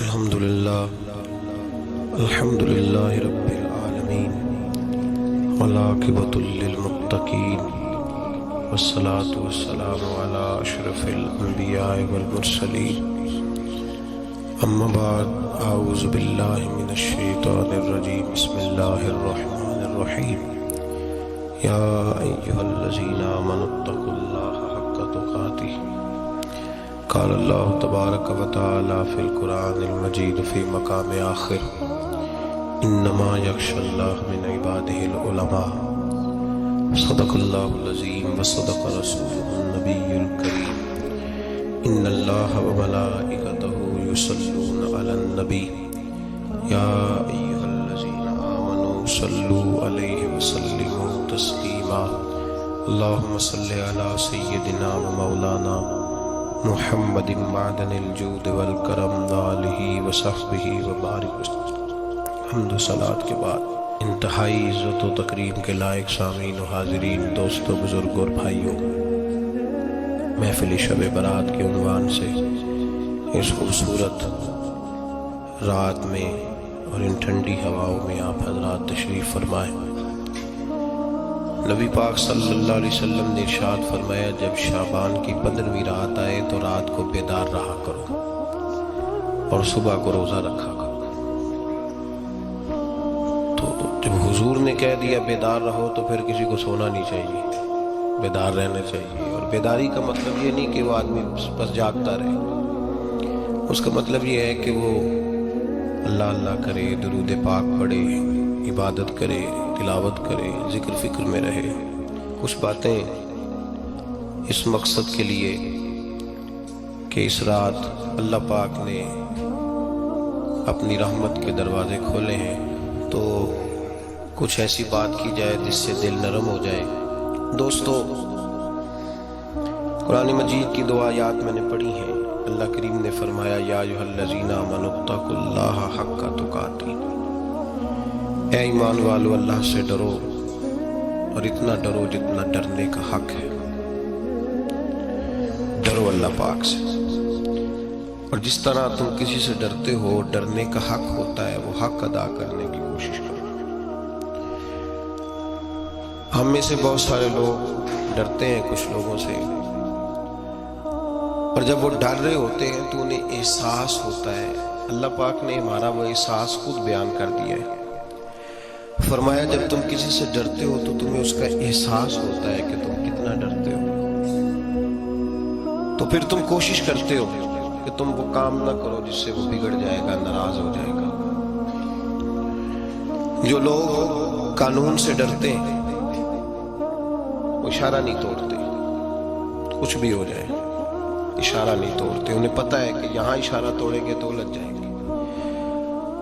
الحمد لله رب العالمين والعاقبة للمتقين والصلاة والسلام على أشرف الأنبياء والمرسلين أما بعد أعوذ بالله من الشيطان الرجيم بسم الله الرحمن الرحيم يا أيها الذين آمنوا اتقوا الله حق تقاته قال الله تبارك وتعالى في القرآن المجيد في مقام آخر إنما يخشى الله من عباده العلماء صدق الله العظيم وصدق رسوله النبي الكريم إن الله وملائكته يصلون على النبي يا أيها الذين آمنوا صلوا عليه وسلموا تسليما اللهم صل على سيدنا ومولانا محمد معدن الجود والکرم وآلہ وصحبہ وبارک وسلم۔ حمد و صلاۃ کے بعد انتہائی عزت و تکریم کے لائق سامعین و حاضرین، دوستوں، بزرگ اور بھائیوں، محفل شب برات کے عنوان سے اس خوبصورت رات میں اور ان ٹھنڈی ہواؤں میں آپ حضرات تشریف فرمائیں۔ نبی پاک صلی اللہ علیہ وسلم نے ارشاد فرمایا، جب شعبان کی 15ویں رات آئے تو رات کو بیدار رہا کرو اور صبح کو روزہ رکھا کرو۔ تو جب حضور نے کہہ دیا بیدار رہو تو پھر کسی کو سونا نہیں چاہیے، بیدار رہنا چاہیے۔ اور بیداری کا مطلب یہ نہیں کہ وہ آدمی بس جاگتا رہے، اس کا مطلب یہ ہے کہ وہ اللہ اللہ کرے، درود پاک پڑھے، عبادت کرے، تلاوت کرے، ذکر فکر میں رہے۔ کچھ باتیں اس مقصد کے لیے کہ اس رات اللہ پاک نے اپنی رحمت کے دروازے کھولے ہیں، تو کچھ ایسی بات کی جائے جس سے دل نرم ہو جائے۔ دوستو، قرآن مجید کی دو آیات میں نے پڑھی ہیں۔ اللہ کریم نے فرمایا، یا ایھا الذین آمنوا اتقوا اللہ حق تقاتہ، اے ایمان والو اللہ سے ڈرو اور اتنا ڈرو جتنا ڈرنے کا حق ہے۔ ڈرو اللہ پاک سے، اور جس طرح تم کسی سے ڈرتے ہو، ڈرنے کا حق ہوتا ہے، وہ حق ادا کرنے کی کوشش کرو۔ ہم میں سے بہت سارے لوگ ڈرتے ہیں کچھ لوگوں سے، اور جب وہ ڈر رہے ہوتے ہیں تو انہیں احساس ہوتا ہے۔ اللہ پاک نے ہمارا وہ احساس خود بیان کر دیا ہے۔ فرمایا، جب تم کسی سے ڈرتے ہو تو تمہیں اس کا احساس ہوتا ہے کہ تم کتنا ڈرتے ہو، تو پھر تم کوشش کرتے ہو کہ تم وہ کام نہ کرو جس سے وہ بگڑ جائے گا، ناراض ہو جائے گا۔ جو لوگ قانون سے ڈرتے ہیں وہ اشارہ نہیں توڑتے، کچھ بھی ہو جائے اشارہ نہیں توڑتے۔ انہیں پتہ ہے کہ یہاں اشارہ توڑیں گے تو الجھ جائیں گے،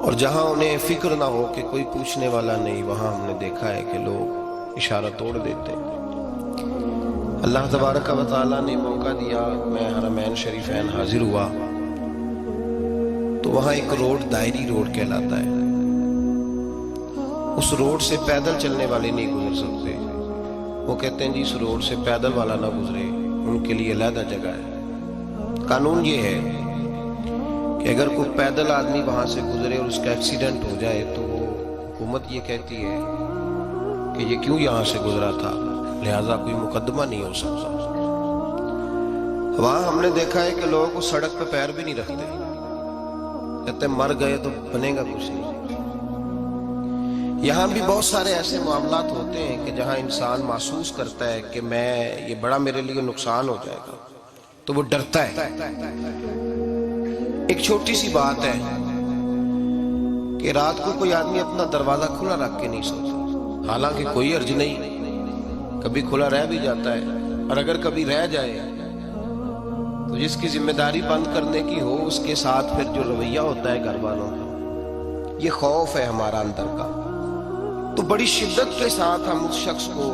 اور جہاں انہیں فکر نہ ہو کہ کوئی پوچھنے والا نہیں، وہاں ہم نے دیکھا ہے کہ لوگ اشارہ توڑ دیتے ہیں۔ اللہ تبارک و تعالیٰ نے موقع دیا، میں حرمین شریفین حاضر ہوا تو وہاں ایک روڈ دائری روڈ کہلاتا ہے۔ اس روڈ سے پیدل چلنے والے نہیں گزر سکتے۔ وہ کہتے ہیں جی اس روڈ سے پیدل والا نہ گزرے، ان کے لیے علیحدہ جگہ ہے۔ قانون یہ ہے کہ اگر کوئی پیدل آدمی وہاں سے گزرے اور اس کا ایکسیڈنٹ ہو جائے تو حکومت یہ کہتی ہے کہ یہ کیوں یہاں سے گزرا تھا، لہٰذا کوئی مقدمہ نہیں ہو سکتا۔ وہاں ہم نے دیکھا ہے کہ لوگ اس سڑک پہ پیر بھی نہیں رکھتے، کہتے ہیں مر گئے تو بنے گا کچھ نہیں۔ یہاں بھی بہت سارے ایسے معاملات ہوتے ہیں کہ جہاں انسان محسوس کرتا ہے کہ یہ بڑا میرے لیے نقصان ہو جائے گا، تو وہ ڈرتا ہے۔ ایک چھوٹی سی بات ہے کہ رات کو کوئی آدمی اپنا دروازہ کھلا رکھ کے نہیں سوتا، حالانکہ کوئی عرض نہیں، کبھی کھلا رہ بھی جاتا ہے، اور اگر کبھی رہ جائے تو جس کی ذمہ داری بند کرنے کی ہو اس کے ساتھ پھر جو رویہ ہوتا ہے گھر والوں کا، یہ خوف ہے ہمارا اندر کا، تو بڑی شدت کے ساتھ ہم اس شخص کو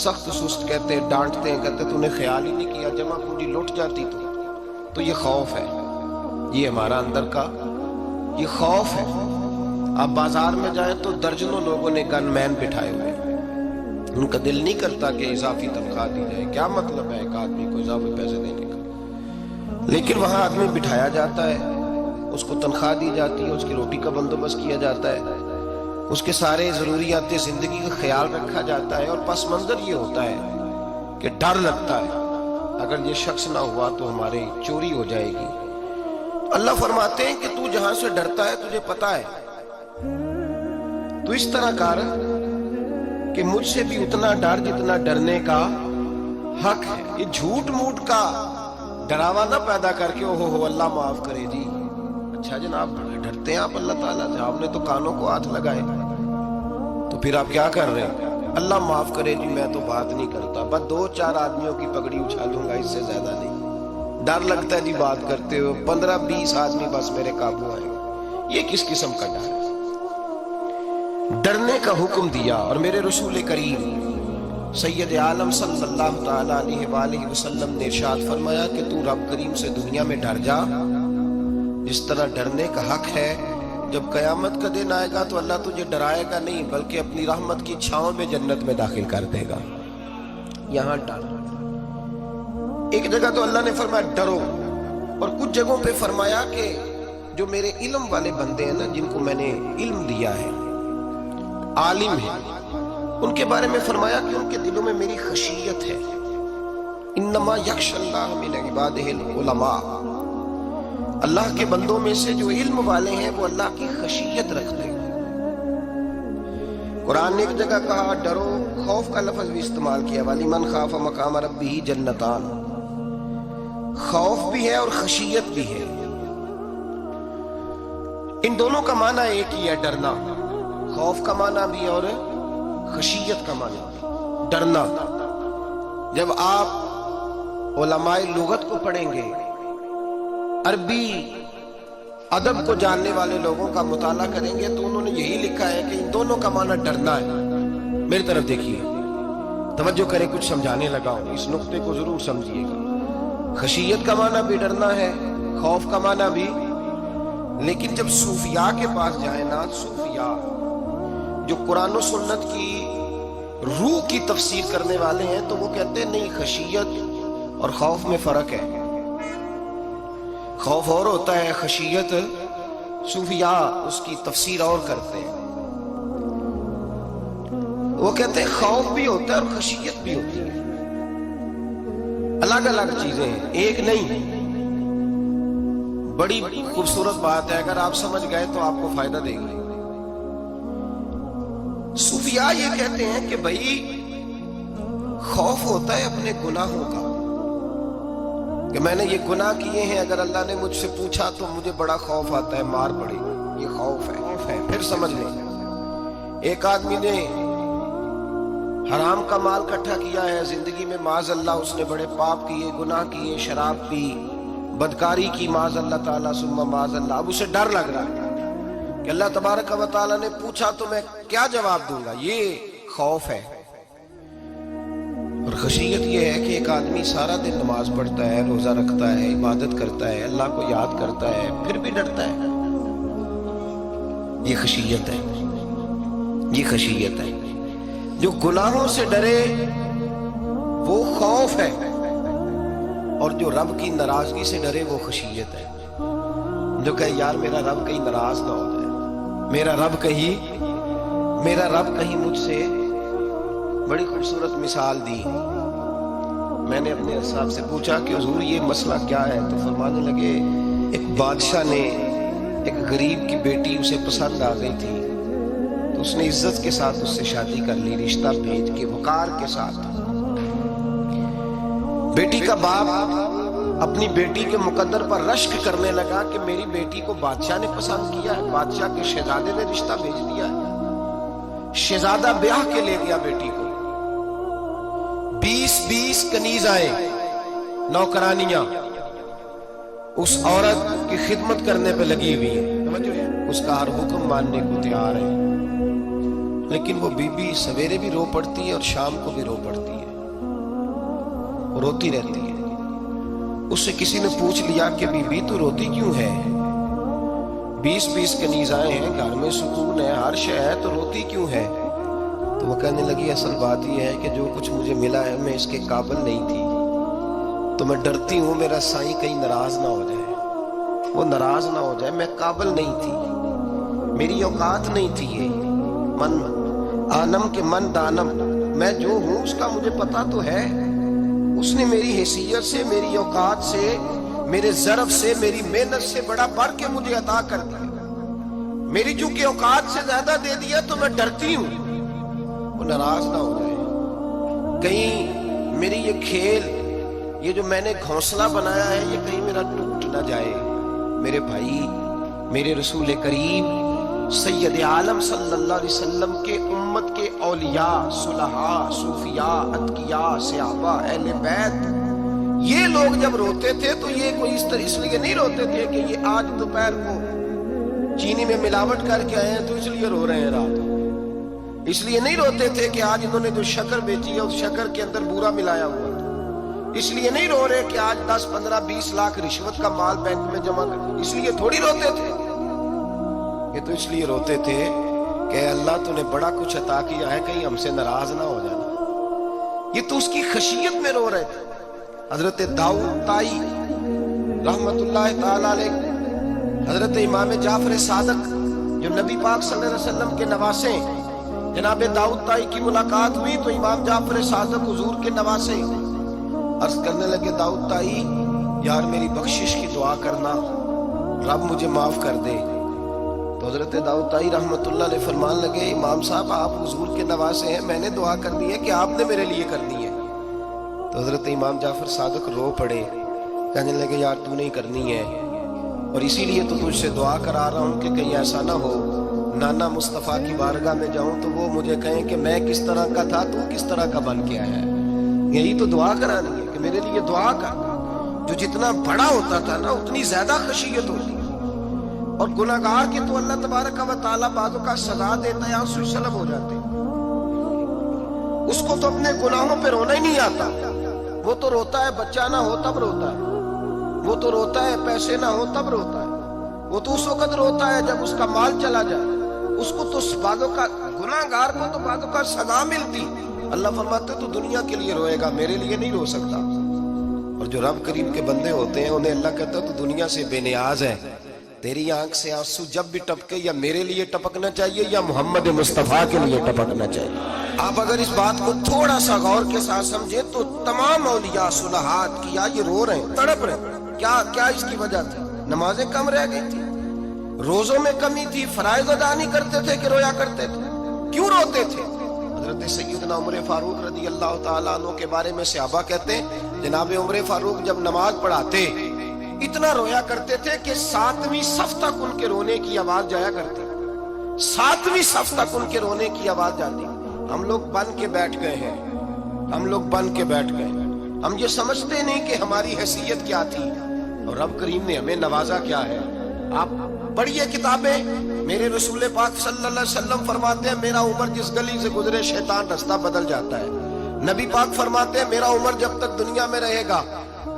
سخت سست کہتے ہیں، ڈانٹتے ہیں، کہتے تو نے خیال ہی نہیں کیا، جمع پوری لٹ جاتی تو یہ خوف ہے، یہ ہمارا اندر کا یہ خوف ہے۔ آپ بازار میں جائیں تو درجنوں لوگوں نے گن مین بٹھائے ہوئے ہیں، ان کا دل نہیں کرتا کہ اضافی تنخواہ دی جائے، کیا مطلب ہے ایک آدمی کو اضافی پیسے دینے کا، لیکن وہاں آدمی بٹھایا جاتا ہے اس کو تنخواہ دی جاتی ہے، اس کی روٹی کا بندوبست کیا جاتا ہے، اس کے سارے ضروریات زندگی کا خیال رکھا جاتا ہے، اور پس منظر یہ ہوتا ہے کہ ڈر لگتا ہے اگر یہ شخص نہ ہوا تو ہماری چوری ہو جائے گی۔ اللہ فرماتے ہیں کہ تو جہاں سے ڈرتا ہے تجھے پتا ہے، تو اس طرح کر کہ مجھ سے بھی اتنا ڈر جتنا ڈرنے کا حق ہے۔ یہ جھوٹ موٹ کا ڈراوا نہ پیدا کر کے اوہ اللہ معاف کرے جی، اچھا جناب ڈرتے ہیں آپ اللہ تعالیٰ سے، آپ نے تو کانوں کو ہاتھ لگائے، تو پھر آپ کیا کر رہے ہیں؟ اللہ معاف کرے جی میں تو بات نہیں کرتا، بس 2-4 آدمیوں کی پگڑی اچھالوں گا، اس سے زیادہ نہیں۔ ڈر لگتا ہے جی بات کرتے ہو، 15-20 آدمی بس میرے قابو آئے گا۔ یہ کس قسم کا ڈر ہے؟ ڈرنے کا حکم دیا، اور میرے رسول کریم سید عالم صلی اللہ تعالی علیہ وآلہ وسلم نے ارشاد فرمایا کہ تو رب کریم سے دنیا میں ڈر جا جس طرح ڈرنے کا حق ہے۔ جب قیامت کا دن آئے گا تو اللہ تجھے ڈرائے گا نہیں بلکہ اپنی رحمت کی چھاؤں میں جنت میں داخل کر دے گا۔ یہاں ڈر، ایک جگہ تو اللہ نے فرمایا ڈرو، اور کچھ جگہوں پہ فرمایا کہ جو میرے علم والے بندے ہیں نا، جن کو میں نے علم دیا ہے، عالم ہیں، ان کے بارے میں فرمایا کہ ان کے دلوں میں میری خشیت ہے۔ انما یخشی اللہ من عبادہ العلماء، اللہ کے بندوں میں سے جو علم والے ہیں وہ اللہ کی خشیت رکھتے ہیں۔ قرآن نے ایک جگہ کہا ڈرو، خوف کا لفظ بھی استعمال کیا، وَلِمَنْ خَافَ مَقَامَ رَبِّهِ جَنَّتَانِ، خوف بھی ہے اور خشیت بھی ہے۔ ان دونوں کا معنی ایک ہی ہے، ڈرنا، خوف کا معنی بھی اور خشیت کا معنی بھی، ڈرنا۔ جب آپ علماء لغت کو پڑھیں گے، عربی ادب کو جاننے والے لوگوں کا مطالعہ کریں گے تو انہوں نے یہی لکھا ہے کہ ان دونوں کا معنی ڈرنا ہے۔ میری طرف دیکھیے، توجہ کریں، کچھ سمجھانے لگا ہوں، اس نقطے کو ضرور سمجھیے گا۔ خشیت کا معنی بھی ڈرنا ہے، خوف کا معنی بھی، لیکن جب صوفیاء کے پاس جائیں نا، صوفیاء جو قرآن و سنت کی روح کی تفسیر کرنے والے ہیں، تو وہ کہتے ہیں نہیں، خشیت اور خوف میں فرق ہے، خوف اور ہوتا ہے، خشیت صوفیاء اس کی تفسیر اور کرتے ہیں۔ وہ کہتے ہیں خوف بھی ہوتا ہے اور خشیت بھی ہوتی ہے، الگ الگ چیزیں ہیں، ایک نہیں۔ بڑی خوبصورت بات ہے، اگر آپ سمجھ گئے تو آپ کو فائدہ دے گی۔ صوفیاء یہ کہتے ہیں کہ بھائی خوف ہوتا ہے اپنے گناہوں کا، کہ میں نے یہ گناہ کیے ہیں، اگر اللہ نے مجھ سے پوچھا تو مجھے بڑا خوف آتا ہے، مار پڑے گی، یہ خوف ہے۔ پھر سمجھ لیں، ایک آدمی نے حرام کا مال اکٹھا کیا ہے زندگی میں، معاذ اللہ اس نے بڑے پاپ کیے، گناہ کیے، شراب پی، بدکاری کی، معاذ اللہ تعالیٰ ثم معاذ اللہ۔ اب اسے ڈر لگ رہا ہے کہ اللہ تبارک و تعالیٰ نے پوچھا تو میں کیا جواب دوں گا، یہ خوف ہے۔ اور خشیت یہ ہے کہ ایک آدمی سارا دن نماز پڑھتا ہے، روزہ رکھتا ہے، عبادت کرتا ہے، اللہ کو یاد کرتا ہے، پھر بھی ڈرتا ہے۔ یہ خشیت ہے، یہ خشیت ہے۔ جو گناہوں سے ڈرے وہ خوف ہے، اور جو رب کی ناراضگی سے ڈرے وہ خشیت ہے۔ جو کہے یار میرا رب کہیں ناراض نہ ہو جائے، میرا رب کہیں مجھ سے، بڑی خوبصورت مثال دی۔ میں نے اپنے صاحب سے پوچھا کہ حضور یہ مسئلہ کیا ہے، تو فرمانے لگے ایک بادشاہ نے ایک غریب کی بیٹی اسے پسند آ گئی تھی، تو اس نے عزت کے ساتھ اس سے شادی کر لی، رشتہ بھیج کے وقار کے ساتھ۔ بیٹی کا باپ اپنی بیٹی کے مقدر پر رشک کرنے لگا کہ میری بیٹی کو بادشاہ نے پسند کیا ہے، بادشاہ کے شہزادے نے رشتہ بھیج دیا ہے۔ شہزادہ بیاہ کے لے گیا بیٹی کو، 20 کنیز آئے، نوکرانیاں اس عورت کی خدمت کرنے پہ لگی ہوئی ہیں، اس کا ہر حکم ماننے کو تیار ہے، لیکن وہ بی بی سویرے بھی رو پڑتی ہے اور شام کو بھی رو پڑتی ہے، روتی رہتی ہے۔ اس سے کسی نے پوچھ لیا کہ بی بی تو روتی کیوں ہے، 20 کنیز آئے ہیں، گھر میں سکون ہے، ہر شے ہے، تو روتی کیوں ہے؟ تو وہ کہنے لگی اصل بات یہ ہے کہ جو کچھ مجھے ملا ہے میں اس کے قابل نہیں تھی، تو میں ڈرتی ہوں میرا سائیں کہیں ناراض نہ ہو جائے۔ وہ ناراض نہ ہو جائے، میں قابل نہیں تھی، میری اوقات نہیں تھی، یہ من آنم کے من دانم، میں جو ہوں اس کا مجھے پتا تو ہے، اس نے میری حیثیت سے، میری اوقات سے، میرے ظرف سے، میری محنت سے بڑا بڑھ کے مجھے عطا کر دیا، میری چونکہ اوقات سے زیادہ دے دیا تو میں ڈرتی ہوں وہ ناراض نہ ہو جائے، کہیں میری یہ کھیل، یہ جو میں نے گھونسلہ بنایا ہے، یہ کہیں میرا ٹوٹ نہ جائے۔ میرے بھائی، میرے رسول کریم سید عالم صلی اللہ علیہ وسلم کے امت کے اولیاء، صلحاء، صوفیاء، اتقیاء، صحابہ، اہل بیت، یہ لوگ جب روتے تھے تو یہ کوئی اس لیے نہیں روتے تھے کہ یہ آج دوپہر کو چینی میں ملاوٹ کر کے آئے ہیں تو اس لیے رو رہے ہیں رات کو، اس لیے نہیں روتے تھے کہ آج انہوں نے جو شکر بیچی ہے اس شکر کے اندر بورا ملایا ہوا تھا، اس لیے نہیں رو رہے کہ آج 10، 15، 20 لاکھ رشوت کا مال بینک میں جمع کر، اس لیے تھوڑی روتے تھے، یہ تو اس لیے روتے تھے کہ اللہ تو نے بڑا کچھ عطا کیا ہے، کہیں ہم سے ناراض نہ ہو جانا، یہ تو اس کی خشیت میں رو رہے تھے۔ حضرت داؤد طائی رحمت اللہ تعالی علیہ، حضرت امام جعفر صادق جو نبی پاک صلی اللہ علیہ وسلم کے نواسے، جناب داؤد طائی کی ملاقات ہوئی تو امام جعفر صادق حضور کے نواسے عرض کرنے لگے، داؤد طائی یار میری بخشش کی دعا کرنا، رب مجھے معاف کر دے۔ تو حضرت داؤد طائی رحمت اللہ علیہ فرمان لگے، امام صاحب آپ حضور کے نواسے ہیں، میں نے دعا کرنی ہے کہ آپ نے میرے لیے کرنی ہے؟ تو حضرت امام جعفر صادق رو پڑے، کہنے لگے یار تو نہیں کرنی ہے، اور اسی لیے تو تجھ سے دعا کرا رہا ہوں کہ کہیں ایسا نہ ہو نانا مصطفیٰ کی بارگاہ میں جاؤں تو وہ مجھے کہیں کہ میں کس طرح کا تھا تو کس طرح کا بن کے آیا ہے، یہی تو دعا کرانی ہے کہ میرے لیے دعا کر۔ جو جتنا بڑا ہوتا تھا نا اتنی زیادہ خشیت ہوتی، اور گناہگار کے تو اللہ تبارک و تعالیٰ بعضوں کا سزا دیتا ہے، آنسو سلب ہو جاتے، اس کو تو اپنے گناہوں پہ رونا ہی نہیں آتا، وہ تو روتا ہے بچہ نہ ہو تب روتا ہے، وہ تو روتا ہے پیسے نہ ہو تب روتا ہے، وہ تو اس وقت روتا ہے جب اس کا مال چلا جائے، اس کو تو بعضوں کا گناہگار کو تو بعضوں کا سزا ملتی، اللہ فرماتے تو دنیا کے لیے روئے گا، میرے لیے نہیں رو سکتا۔ اور جو رب کریم کے بندے ہوتے ہیں انہیں اللہ کہتا ہے تو دنیا سے بے نیاز ہے، تیری آنکھ سے آنسو جب بھی ٹپکے یا میرے لیے ٹپکنا چاہیے یا محمد مصطفیٰ کے لیے ٹپکنا چاہیے۔ آپ اگر اس بات کو تھوڑا سا غور کے ساتھ سمجھے تو تمام اولیاء صلحات کیا یہ رو رہے ہیں، تڑپ رہے ہیں، کیا اس کی وجہ تھی؟ نمازیں کم رہ گئی تھی، روزوں میں کمی تھی، فرائض ادا نہیں کرتے تھے کہ رویا کرتے تھے؟ کیوں روتے تھے؟ حضرت سیدنا عمر فاروق رضی اللہ تعالیٰ عنہ کے بارے میں صحابہ کہتے ہیں جناب عمر فاروق جب نماز پڑھاتے اتنا رویا کرتے تھے کہ 7ویں صف تک ان کے رونے کی آواز جایا کرتی، 7ویں صف تک ان کے رونے کی آواز جاتی۔ ہم لوگ بن کے بیٹھ گئے ہیں، ہم لوگ بن کے بیٹھ گئے، ہم یہ سمجھتے نہیں کہ ہماری حیثیت کیا تھی اور رب کریم نے ہمیں نوازا کیا ہے۔ آپ پڑھیے کتابیں، میرے رسول پاک صلی اللہ علیہ وسلم فرماتے ہیں میرا عمر جس گلی سے گزرے شیطان رستہ بدل جاتا ہے۔ نبی پاک فرماتے ہیں میرا عمر جب تک دنیا میں رہے گا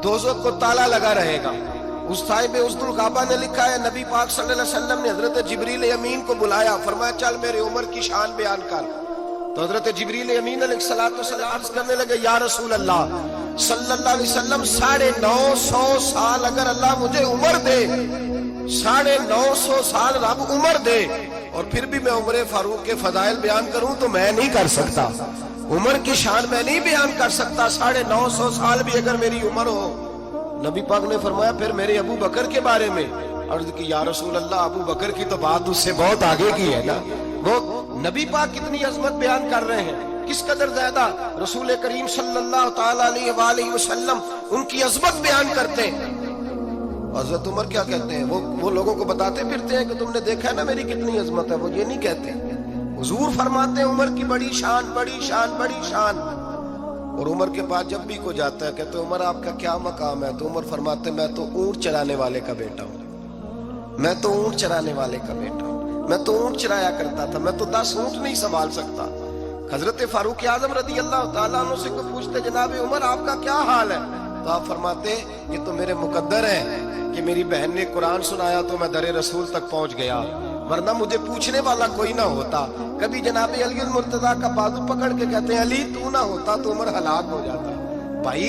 دوزخ کو تالا لگا رہے گا۔ اس صاحب اسد الغابہ نے لکھا ہے نبی پاک صلی اللہ علیہ وسلم نے حضرت جبریل امین کو بلایا، فرمایا چل میرے عمر کی شان بیان کر۔ تو حضرت جبریل امین علیہ السلام عرض کرنے لگے یا رسول اللہ صلی اللہ علیہ وسلم 950 سال اگر اللہ مجھے عمر دے، 950 سال رب عمر دے اور پھر بھی میں عمر فاروق کے فضائل بیان کروں تو میں نہیں کر سکتا، عمر کی شان میں نہیں بیان کر سکتا، 950 سال بھی اگر میری عمر ہو۔ نبی پاک نے فرمایا پھر میرے ابو بکر کے بارے میں، عرض کی یا رسول اللہ ابو بکر کی تو بات اس سے بہت آگے کی ہے نا، وہ نبی پاک کتنی عظمت بیان کر رہے ہیں، کس قدر زیادہ رسول کریم صلی اللہ تعالی علیہ وآلہ وسلم ان کی عظمت بیان کرتے ہیں۔ حضرت عمر کیا کہتے ہیں، وہ لوگوں کو بتاتے پھرتے ہیں کہ تم نے دیکھا ہے نا میری کتنی عظمت ہے، وہ یہ نہیں کہتے، حضور فرماتے ہیں عمر کی بڑی شان، بڑی شان، بڑی شان۔ اور عمر کے پاس جب بھی کوئی جاتا ہے کہتے عمر آپ کا کیا مقام ہے، تو عمر فرماتے ہیں میں تو اونٹ چرانے والے کا بیٹا ہوں، میں تو اونٹ چرانے والے کا بیٹا ہوں، میں تو اونٹ چرایا کرتا تھا، میں تو 10 اونٹ نہیں سنبھال سکتا۔ حضرت فاروق اعظم رضی اللہ تعالیٰ عنہ سے کوئی پوچھتے جناب عمر آپ کا کیا حال ہے، تو آپ فرماتے یہ تو میرے مقدر ہے کہ میری بہن نے قرآن سنایا تو میں در رسول تک پہنچ گیا، ورنہ مجھے پوچھنے والا کوئی نہ ہوتا۔ کبھی جناب علی المرتضیٰ کا بازو پکڑ کے کہتے ہیں علی تو نہ ہوتا تو عمر ہلاک ہو جاتا۔ بھائی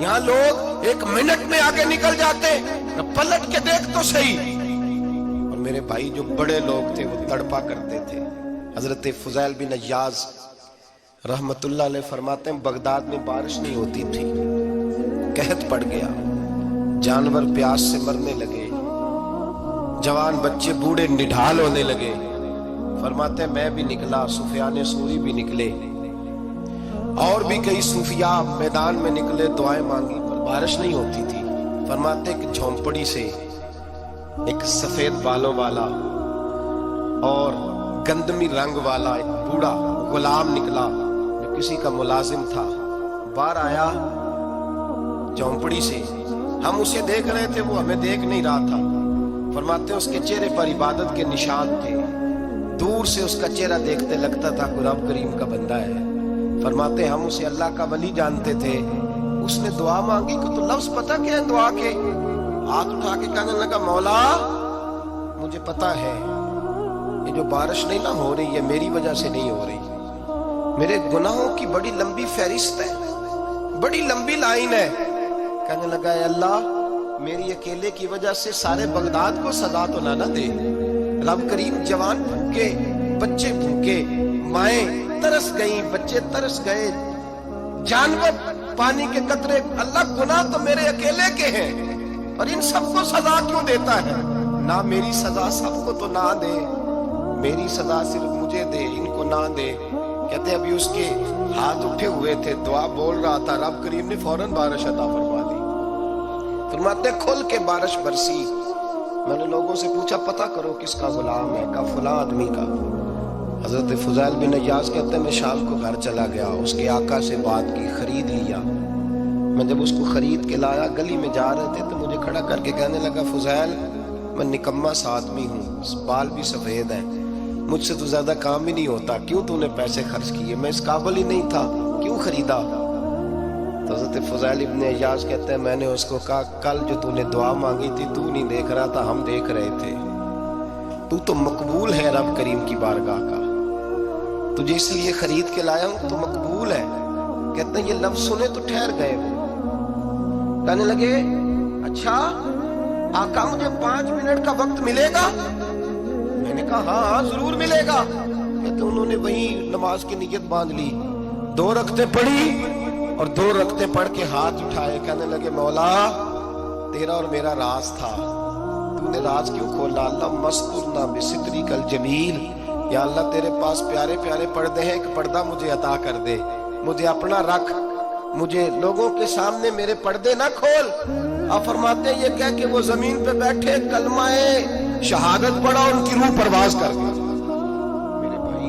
یہاں لوگ ایک منٹ میں آگے نکل جاتے، پلٹ کے دیکھ تو صحیح۔ اور میرے بھائی جو بڑے لوگ تھے وہ تڑپا کرتے تھے۔ حضرت فضیل بن عیاض رحمت اللہ علیہ فرماتے ہیں بغداد میں بارش نہیں ہوتی تھی، قحط پڑ گیا، جانور پیاس سے مرنے لگے، جوان بچے بوڑھے نڈھال ہونے لگے۔ فرماتے ہیں میں بھی نکلا، سفیان ثوری بھی نکلے، اور بھی کئی صوفیاء میدان میں نکلے، دعائیں مانگی پر بارش نہیں ہوتی تھی۔ فرماتے ہیں کہ جھونپڑی سے ایک سفید بالوں والا اور گندمی رنگ والا ایک بوڑھا غلام نکلا جو کسی کا ملازم تھا، باہر آیا جھونپڑی سے، ہم اسے دیکھ رہے تھے، وہ ہمیں دیکھ نہیں رہا تھا۔ فرماتے ہیں اس کے چہرے پر عبادت کے نشان تھے، دور سے اس کا چہرہ دیکھتے لگتا تھا کوئی رب کریم کا بندہ ہے۔ فرماتے ہیں ہم اسے اللہ کا ولی جانتے تھے۔ اس نے دعا مانگی کہ تو لفظ پتہ کیا ہے دعا کے؟ ہاتھ اٹھا کے کہنے لگا مولا مجھے پتا ہے یہ جو بارش نہیں نہ ہو رہی ہے میری وجہ سے نہیں ہو رہی، میرے گناہوں کی بڑی لمبی فہرست ہے، بڑی لمبی لائن ہے۔ کہنے لگا اے اللہ میری اکیلے کی وجہ سے سارے بغداد کو سزا تو نہ دے۔ رب کریم جوان بھوکے، بچے بھوکے، مائیں ترس گئیں، بچے ترس گئے، جانور پانی کے قطرے، اللہ گناہ تو میرے اکیلے کے ہیں اور ان سب کو سزا کیوں دیتا ہے؟ نہ میری سزا سب کو تو نہ دے، میری سزا صرف مجھے دے، ان کو نہ دے۔ کہتے ابھی اس کے ہاتھ اٹھے ہوئے تھے، دعا بول رہا تھا، رب کریم نے فوراً بارش عطا فرما دی۔ فرماتے کھل کے بارش برسی۔ میں نے لوگوں سے پوچھا پتہ کرو کس کا غلام ہے، کہا فلاں آدمی کا۔ حضرت فضیل بن عیاض کہتے ہیں میں شام کو گھر چلا گیا، اس کے آقا سے بات کی، خرید لیا۔ میں جب اس کو خرید کے لایا، گلی میں جا رہے تھے تو مجھے کھڑا کر کے کہنے لگا فضیل میں نکما سا آدمی ہوں، بال بھی سفید ہیں، مجھ سے تو زیادہ کام ہی نہیں ہوتا، کیوں تو نے پیسے خرچ کیے؟ میں اس قابل ہی نہیں تھا، کیوں خریدا؟ تو حضرت فضیل ابن عیاض کہتے ہیں میں نے اس کو کہا کل جو تو نے دعا مانگی تھی تو نہیں دیکھ رہا تھا، ہم دیکھ رہے تھے، تو مقبول ہے رب کریم کی بارگاہ کا، تجھے اس لیے خرید کے لایا ہوں، تو مقبول ہے۔ کہتے ہیں یہ لفظ سنے تو ٹھہر گئے، وہ کہنے لگے اچھا آقا مجھے 5 منٹ کا وقت ملے گا؟ میں نے کہا ہاں ضرور ملے گا۔ کہتے انہوں نے وہیں نماز کی نیت باندھ لی، 2 رکعتیں پڑھی اور 2 رکعتیں پڑھ کے ہاتھ اٹھائے، کہنے لگے مولا تیرا اور میرا راز تھا، تو نے راز کیوں کھولا؟ اللہ مسترنا بسترک الجمیل، یا اللہ تیرے پاس پیارے پیارے پردے ہیں، ایک پردہ مجھے عطا کر دے، مجھے اپنا رکھ، مجھے لوگوں کے سامنے میرے پردے نہ کھول۔ آپ فرماتے ہیں یہ کہہ کہ وہ زمین پہ بیٹھے کلمہ شہادت پڑھا، ان کی روح پرواز کر گئی۔ میرے بھائی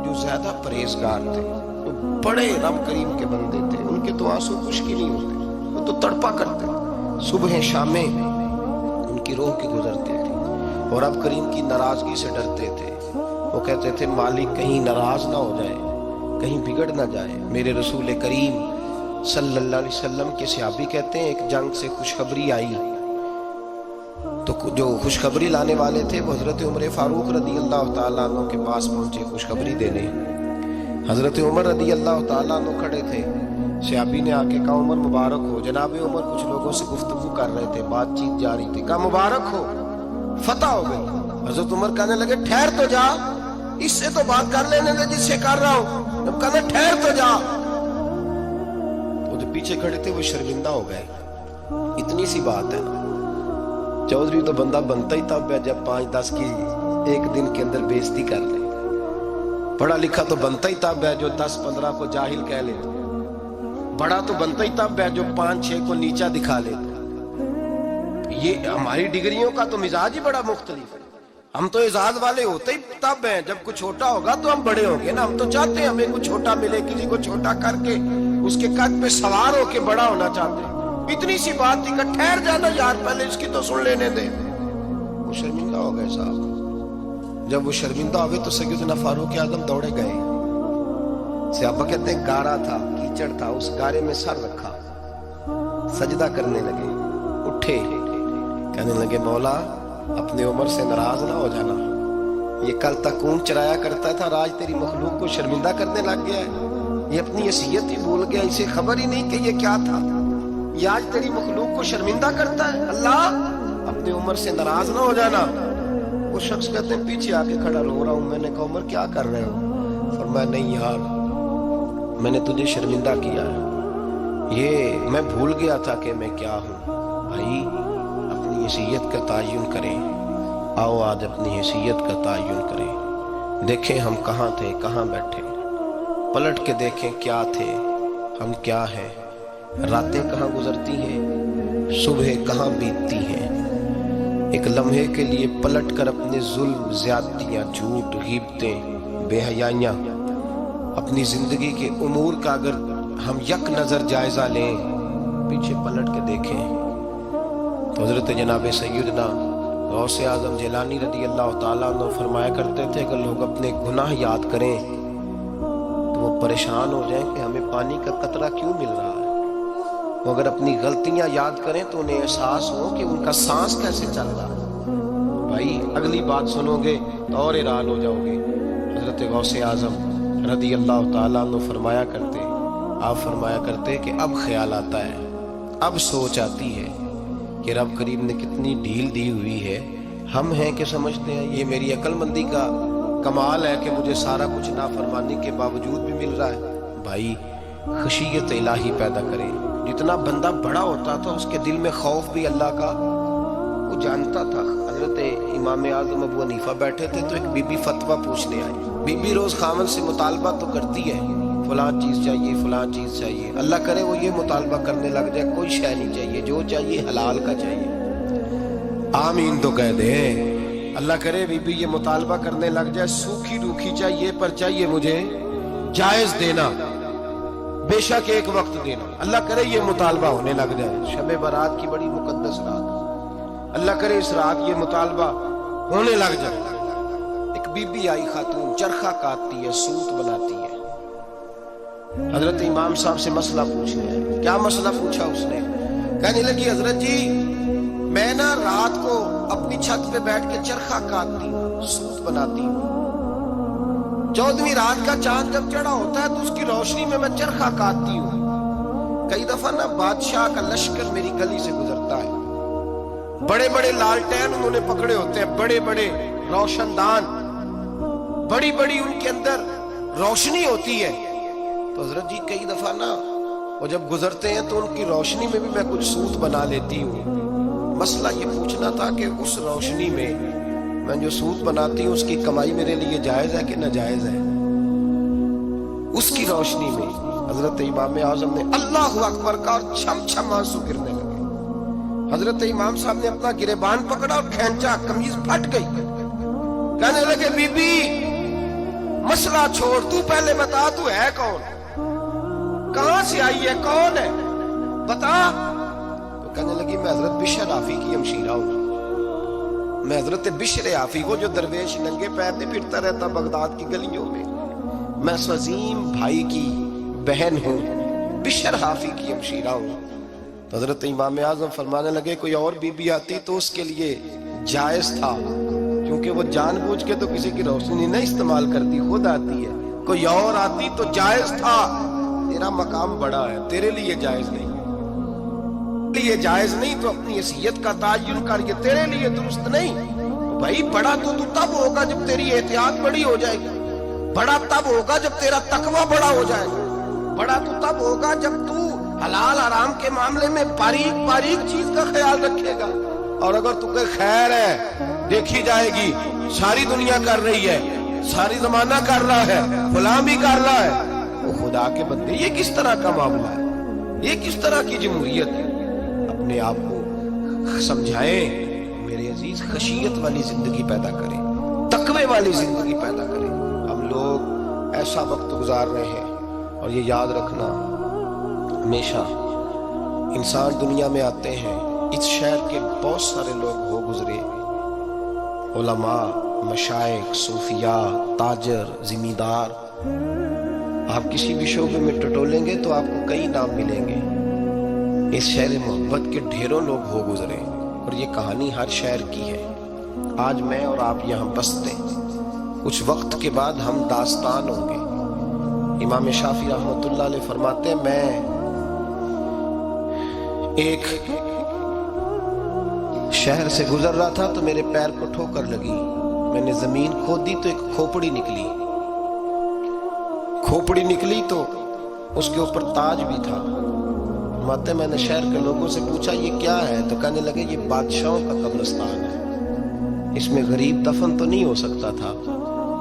جو زیادہ پرہیزگار تھے، جو بڑے رب کریم کے بندے تھے، ان کے تو آنسو خشکی نہیں ہوتے، وہ تو تڑپا کرتے، صبح شامیں ان کی روح کی گزرتی تھی اور رب کریم کی ناراضگی سے ڈرتے تھے۔ وہ کہتے تھے مالک کہیں ناراض نہ ہو جائے، کہیں بگڑ نہ جائے۔ میرے رسول کریم صلی اللہ علیہ وسلم کے صحابی کہتے ہیں ایک جنگ سے خوشخبری آئی تو جو خوشخبری لانے والے تھے وہ حضرت عمر فاروق رضی اللہ تعالیٰ عنہ کے پاس پہنچے خوشخبری دینے۔ حضرت عمر رضی اللہ تعالیٰ عنہ کھڑے تھے، صحابی نے آ کے کہا عمر مبارک ہو۔ جناب عمر کچھ لوگوں سے گفتگو کر رہے تھے، بات چیت جاری تھی، کہا مبارک ہو فتح ہو گئی۔ حضرت عمر کہنے لگے ٹھہر تو جا، اس سے تو بات کر لینے دے جس سے کر رہا ہوں۔ جب کہنا ٹھہر تو جا، وہ جو پیچھے کھڑے تھے وہ شرمندہ ہو گئے۔ اتنی سی بات ہے، چودھری تو بندہ بنتا ہی تب ہے جب 5-10 کی ایک دن کے اندر بےزتی کر لے، پڑھا لکھا تو بنتا ہی تب ہے جو 10-15 کو جاہل کہہ لے، بڑا تو بنتا ہی تب ہے جو 5-6 کو نیچا دکھا لے۔ یہ ہماری ڈگریوں کا تو مزاج ہی بڑا مختلف ہے، ہم تو اعزاز والے ہوتے ہی تب ہیں جب کچھ چھوٹا ہوگا تو ہم بڑے ہوں گے نا، ہم تو چاہتے ہیں ہمیں کچھ چھوٹا ملے، کسی کو چھوٹا کر کے اس کے قد پہ سوار ہو کے بڑا ہونا چاہتے ہیں۔ اتنی سی بات تھی کہ ٹھہر جانا یار پہلے اس کی تو سن لینے دے۔ وہ شرمندہ ہو گئے صاحب۔ جب وہ شرمندہ ہوئے تو سیدنا فاروق اعظم دوڑے گئے، صحابہ کہتے ہیں گارا تھا، کیچڑ تھا، اس گارے میں سر رکھا، سجدہ کرنے لگے، اٹھے، کہنے لگے مولا اپنے عمر سے ناراض نہ ہو جانا، یہ کل تک اونٹ چرایا کرتا تھا، آج تیری مخلوق کو شرمندہ کرنے لگ گیا ہے، یہ اپنی حیثیت ہی بھول گیا، اسے خبر ہی نہیں کہ یہ کیا تھا۔ یہ آج تیری مخلوق کو شرمندہ کرتا ہے؟ اللہ اپنی عمر سے ناراض نہ ہو جانا۔ وہ شخص کہتے ہیں پیچھے آ کے کھڑا رو رہا ہوں۔ میں نے کہا عمر کیا کر رہے ہو؟ فرمایا نہیں یار، میں نے تجھے شرمندہ کیا ہے، یہ میں بھول گیا تھا کہ میں کیا ہوں۔ بھائی اپنی حیثیت کا تعین کریں، آؤ آج اپنی حیثیت کا تعین کریں، دیکھیں ہم کہاں تھے، کہاں بیٹھے، پلٹ کے دیکھیں کیا تھے ہم، کیا ہیں، راتیں کہاں گزرتی ہیں، صبح کہاں بیتتی ہیں۔ ایک لمحے کے لیے پلٹ کر اپنے ظلم، زیادتیاں، جھوٹ، غیبتیں، بے حیائیاں، اپنی زندگی کے امور کا اگر ہم یک نظر جائزہ لیں، پیچھے پلٹ کے دیکھیں تو حضرت جناب سیدنا غوث اعظم جیلانی رضی اللہ تعالیٰ عنہ فرمایا کرتے تھے اگر لوگ اپنے گناہ یاد کریں تو وہ پریشان ہو جائیں کہ ہمیں پانی کا قطرہ کیوں مل رہا ہے، وہ اگر اپنی غلطیاں یاد کریں تو انہیں احساس ہو کہ ان کا سانس کیسے چل رہا ہے۔ بھائی اگلی بات سنو گے تو اور حیران ہو جاؤ گے۔ حضرت غوث اعظم رضی اللہ تعالیٰ عنہ فرمایا کرتے کہ اب خیال آتا ہے، اب سوچ آتی ہے کہ رب کریم نے کتنی ڈھیل دی ہوئی ہے۔ ہم ہیں کہ سمجھتے ہیں یہ میری عقل مندی کا کمال ہے کہ مجھے سارا کچھ نافرمانی کے باوجود بھی مل رہا ہے۔ بھائی خشیت الہی پیدا کریں۔ جتنا بندہ بڑا ہوتا تھا اس کے دل میں خوف بھی اللہ کا وہ جانتا تھا۔ حضرت امام اعظم ابو حنیفہ بیٹھے تھے تو ایک بی بی فتویٰ پوچھنے آئی۔ بی بی روز خاوند سے مطالبہ تو کرتی ہے، فلاں چیز چاہیے، فلاں چیز چاہیے، اللہ کرے وہ یہ مطالبہ کرنے لگ جائے کوئی شے نہیں چاہیے، جو چاہیے حلال کا چاہیے۔ آمین تو کہہ دے۔ اللہ کرے بی بی یہ مطالبہ کرنے لگ جائے سوکھی روکھی چاہیے پر چاہیے مجھے جائز دینا، بے شک ایک وقت دینا۔ اللہ کرے یہ مطالبہ ہونے لگ جائے، شب برات کی بڑی مقدس رات، اللہ کرے اس رات یہ مطالبہ ہونے لگ جائے۔ ایک بی بی آئی خاتون، چرخہ کاٹتی ہے، سوت بناتی ہے، حضرت امام صاحب سے مسئلہ پوچھنا ہے۔ کیا مسئلہ پوچھا اس نے؟ کہنے لگی حضرت جی میں نا رات کو اپنی چھت پہ بیٹھ کے چرخہ کاٹتی ہوں، سوت بناتی ہوں، 14ویں رات کا چاند جب چڑھا ہوتا ہے تو اس کی روشنی میں میں چرخہ کاٹتی ہوں۔ کئی دفعہ نا بادشاہ کا لشکر میری گلی سے گزرتا ہے، بڑے بڑے لالٹین انہوں نے پکڑے ہوتے ہیں، بڑے بڑے روشن دان، بڑی بڑی ان کے اندر روشنی ہوتی ہے۔ تو حضرت جی کئی دفعہ نا وہ جب گزرتے ہیں تو ان کی روشنی میں بھی میں کچھ سوت بنا لیتی ہوں۔ مسئلہ یہ پوچھنا تھا کہ اس روشنی میں جو سوت بناتی ہوں اس کی کمائی میرے لیے جائز ہے کہ ناجائز ہے؟ اس کی روشنی میں حضرت امام اعظم نے اللہ اکبر کا اور چھم چھم آنسو گرنے لگے۔ حضرت امام صاحب نے اپنا گریبان پکڑا اور کھینچا، قمیض پھٹ گئی۔ کہنے لگے بی بی مسئلہ چھوڑ، تو پہلے بتا تو ہے کون، کہاں سے آئی ہے، کون ہے، بتا۔ تو کہنے لگی میں حضرت بشر آفی کی ہمشیرہ ہوں، میں حضرت بشر آفی کو جو درویش ننگے پیر نہیں پھرتا رہتا بغداد کی گلیوں میں اس عظیم بھائی کی بہن ہوں، بشر آفی کی ہمشیرہ ہوں۔ تو حضرت امام اعظم فرمانے لگے کوئی اور بی بی آتی تو اس کے لیے جائز تھا، کیونکہ وہ جان بوجھ کے تو کسی کی روشنی نہیں استعمال کرتی، خود آتی ہے، کوئی اور آتی تو جائز تھا۔ تیرا مقام بڑا ہے، تیرے لیے جائز نہیں، یہ جائز نہیں تو اپنی حیثیت کا تعین کر، یہ تیرے لیے درست نہیں۔ بھائی بڑا تو تب ہوگا جب تیری احتیاط بڑی ہو جائے گی، بڑا تب ہوگا جب تیرا تقوی بڑا ہو جائے گا، بڑا تو تب ہوگا جب تو حلال حرام کے معاملے میں باریک باریک چیز کا خیال رکھے گا۔ اور اگر تو کہ خیر ہے دیکھی جائے گی، ساری دنیا کر رہی ہے، ساری زمانہ کر رہا ہے، فلاں بھی کر رہا ہے، وہ خدا کے بندے یہ کس طرح کا معاملہ ہے، یہ کس طرح کی جمہوریت ہے؟ اپنے آپ کو سمجھائیں میرے عزیز، خشیت والی زندگی پیدا کریں، تقوی والی زندگی پیدا کریں۔ ہم لوگ ایسا وقت گزار رہے ہیں، اور یہ یاد رکھنا ہمیشہ انسان دنیا میں آتے ہیں، اس شہر کے بہت سارے لوگ ہو گزرے، علماء، مشائخ، صوفیاء، تاجر، زمیندار، آپ کسی بھی شعبے میں ٹٹولیں گے تو آپ کو کئی نام ملیں گے۔ اس شہر محبت کے ڈھیروں لوگ ہو گزرے، اور یہ کہانی ہر شہر کی ہے۔ آج میں اور آپ یہاں بستے، کچھ وقت کے بعد ہم داستان ہوں گے۔ امام شافعی رحمۃ اللہ علیہ فرماتے ہیں میں ایک شہر سے گزر رہا تھا تو میرے پیر کو ٹھوکر لگی، میں نے زمین کھودی تو ایک کھوپڑی نکلی تو اس کے اوپر تاج بھی تھا۔ فرماتے میں نے شہر کے لوگوں سے پوچھا یہ کیا ہے، تو کہنے لگے یہ بادشاہوں کا قبرستان ہے، اس میں غریب دفن تو نہیں ہو سکتا تھا،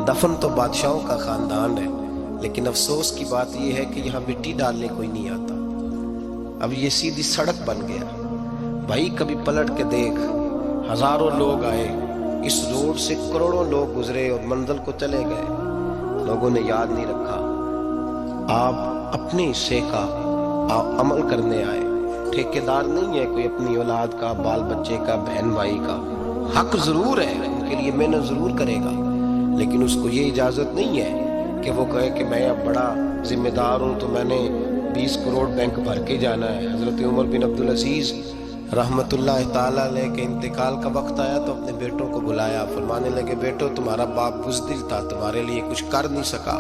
دفن تو بادشاہوں کا خاندان ہے، لیکن افسوس کی بات یہ ہے کہ یہاں مٹی ڈالنے کوئی نہیں آتا۔ اب یہ سیدھی سڑک بن گیا۔ بھائی کبھی پلٹ کے دیکھ، ہزاروں لوگ آئے، اس روڈ سے کروڑوں لوگ گزرے اور منزل کو چلے گئے، لوگوں نے یاد نہیں رکھا۔ آپ اپنے حصے کا آپ عمل کرنے آئے، ٹھیکیدار نہیں ہے کوئی اپنی اولاد کا، بال بچے کا، بہن بھائی کا۔ حق ضرور ہے، ان کے لیے محنت ضرور کرے گا، لیکن اس کو یہ اجازت نہیں ہے کہ وہ کہے کہ میں اب بڑا ذمہ دار ہوں تو میں نے 20 کروڑ بینک بھر کے جانا ہے۔ حضرت عمر بن عبدالعزیز رحمت اللہ تعالیٰ علیہ کے انتقال کا وقت آیا تو اپنے بیٹوں کو بلایا، فرمانے لگے بیٹو تمہارا باپ بزدل تھا، تمہارے لیے کچھ کر نہیں سکا۔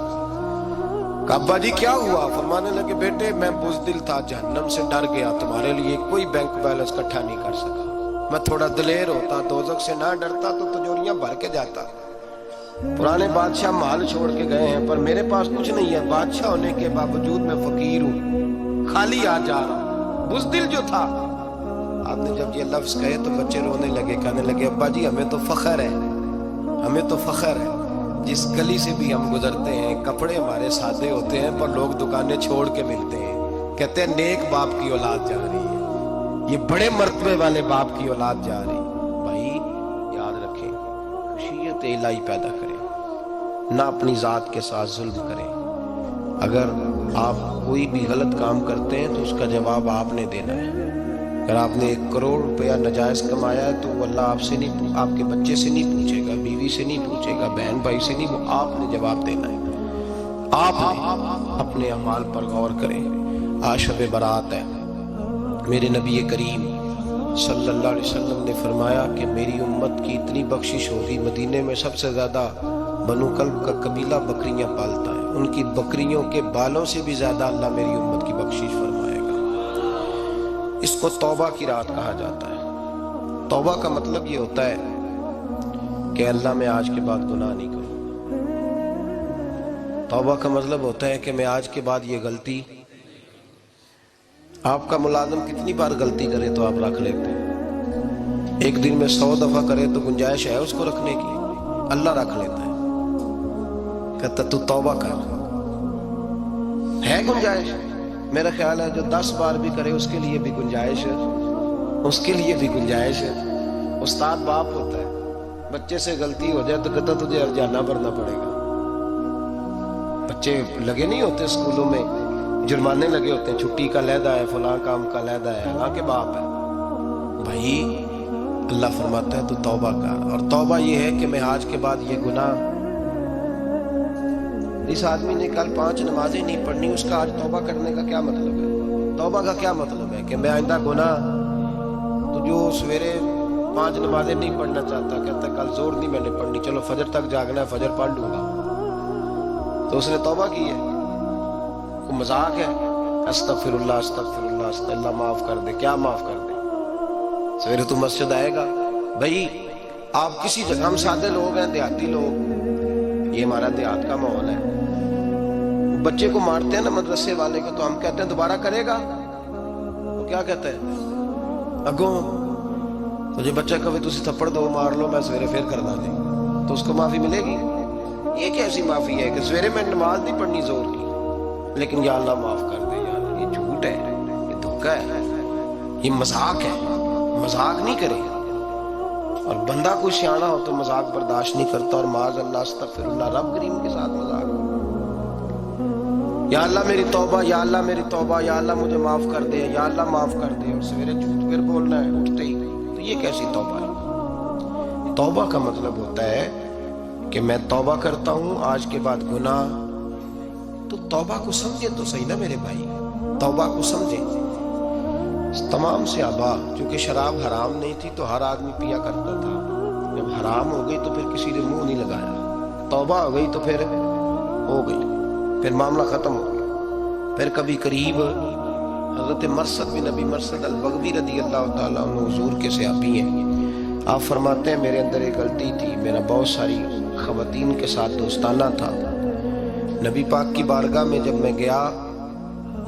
کہا ابا جی کیا ہوا؟ فرمانے لگے بیٹے میں بزدل تھا، جہنم سے ڈر گیا، تمہارے لیے کوئی بینک بیلنس اکٹھا نہیں کر سکا۔ میں تھوڑا دلیر ہوتا، دوزخ سے نہ ڈرتا تو تجوریاں بھر کے جاتا۔ پرانے بادشاہ مال چھوڑ کے گئے ہیں، پر میرے پاس کچھ نہیں ہے، بادشاہ ہونے کے باوجود میں فقیر ہوں، خالی آ جا رہا ہوں، بزدل جو تھا۔ آپ نے جب یہ لفظ کہے تو بچے رونے لگے، کہنے لگے ابا جی ہمیں تو فخر ہے، ہمیں تو فخر ہے، جس گلی سے بھی ہم گزرتے ہیں کپڑے ہمارے سادے ہوتے ہیں پر لوگ دکانیں چھوڑ کے ملتے ہیں، کہتے ہیں نیک باپ کی اولاد جا رہی ہے، یہ بڑے مرتبے والے باپ کی اولاد جا رہی ہے۔ بھائی یاد رکھیں، خشیت الہی پیدا کریں، نہ اپنی ذات کے ساتھ ظلم کریں۔ اگر آپ کوئی بھی غلط کام کرتے ہیں تو اس کا جواب آپ نے دینا ہے۔ اگر آپ نے 1 کروڑ روپیہ ناجائز کمایا ہے تو وہ اللہ آپ سے نہیں، آپ کے بچے سے نہیں پوچھے گا، بیوی سے نہیں پوچھے گا، بہن بھائی سے نہیں، وہ آپ نے جواب دینا ہے۔ آپ اپنے اعمال پر غور کریں۔ آج شب برات ہے، میرے نبی کریم صلی اللہ علیہ وسلم نے فرمایا کہ میری امت کی اتنی بخشش ہوگی، مدینے میں سب سے زیادہ بنو کلب کا قبیلہ بکریاں پالتا ہے، ان کی بکریوں کے بالوں سے بھی زیادہ اللہ میری امت کی بخشش فرمائے گا۔ اس کو توبہ کی رات کہا جاتا ہے۔ توبہ کا مطلب یہ ہوتا ہے کہ اللہ میں آج کے بعد گناہ نہیں کروں۔ توبہ کا مطلب ہوتا ہے کہ میں آج کے بعد یہ غلطی، آپ کا ملازم کتنی بار غلطی کرے تو آپ رکھ لیتے ہیں، ایک دن میں 100 دفعہ کرے تو گنجائش ہے اس کو رکھنے کی، اللہ رکھ لیتا ہے، کہتا تو توبہ کر، ہے گنجائش؟ میرا خیال ہے جو 10 بار بھی کرے اس کے لیے بھی گنجائش ہے، اس کے لیے بھی گنجائش ہے۔ استاد باپ ہوتا ہے، بچے سے غلطی ہو جائے تو کہتا تجھے ارجانہ بھرنا پڑے گا۔ بچے لگے نہیں ہوتے اسکولوں میں، جرمانے لگے ہوتے ہیں، چھٹی کا علیحدہ ہے، فلاں کام کا علیحدہ ہے، حالانکہ باپ ہے۔ بھائی اللہ فرماتا ہے تو توبہ کر، اور توبہ یہ ہے کہ میں آج کے بعد یہ گناہ، اس آدمی نے کل 5 نمازیں نہیں پڑھنی، اس کا آج توبہ کرنے کا کیا مطلب ہے؟ توبہ کا کیا مطلب ہے کہ میں آئندہ گناہ، تو جو سویرے 5 نمازیں نہیں پڑھنا چاہتا کہتا ہے کل زور نہیں میں نے پڑھنی، چلو فجر تک جاگنا ہے، فجر پڑھ لوں گا، تو اس نے توبہ کی ہے؟ وہ مذاق ہے؟ استغفر اللہ استغفر اللہ، اللہ معاف کر دے، کیا معاف کر دے؟ سویرے تو مسجد آئے گا۔ بھائی آپ کسی جگہ، ہم سادے لوگ ہیں، دیہاتی لوگ، یہ ہمارا دیہات کا ماحول ہے، بچے کو مارتے ہیں نا مدرسے والے کو تو ہم کہتے ہیں دوبارہ کرے گا، وہ کیا کہتا ہے اگوں تجھے بچہ کبھی تسی تھپڑ دو مار لو میں سویرے پھر کرنا دے، تو اس کو معافی ملے گی؟ یہ کیسی معافی ہے کہ سویرے میں نماز نہیں پڑھنی زور کی، لیکن یا اللہ معاف کر دے یار، یہ جھوٹ ہے، یہ دھوکہ ہے، یہ مذاق ہے، مذاق نہیں کرے۔ اور بندہ کوئی سیانا ہو تو مذاق برداشت نہیں کرتا، اور معاذ اللہ استغفر اللہ، رب کریم کے ساتھ مذاق، یا اللہ میری توبہ، یا اللہ میری توبہ، یا اللہ مجھے معاف کر دے، یا اللہ معاف کر دے، اور سویرے جھوٹ پھر بولنا ہے اٹھتے ہی، تو یہ کیسی توبہ ہے؟ توبہ کا مطلب ہوتا ہے کہ میں توبہ کرتا ہوں آج کے بعد گناہ، تو توبہ کو سمجھے تو صحیح نا میرے بھائی، توبہ کو سمجھے۔ تمام صحابہ، چونکہ شراب حرام نہیں تھی تو ہر آدمی پیا کرتا تھا، جب حرام ہو گئی تو پھر کسی نے منہ نہیں لگایا، توبہ ہو گئی تو پھر ہو گئی، پھر معاملہ ختم ہو گیا۔ پھر کبھی قریب حضرت مرثد بن نبی مرثد البغوی رضی اللہ تعالیٰ عنہ حضور کے صحابی ہیں. آپ فرماتے ہیں میرے اندر ایک غلطی تھی، میرا بہت ساری خواتین کے ساتھ دوستانہ تھا. نبی پاک کی بارگاہ میں جب میں گیا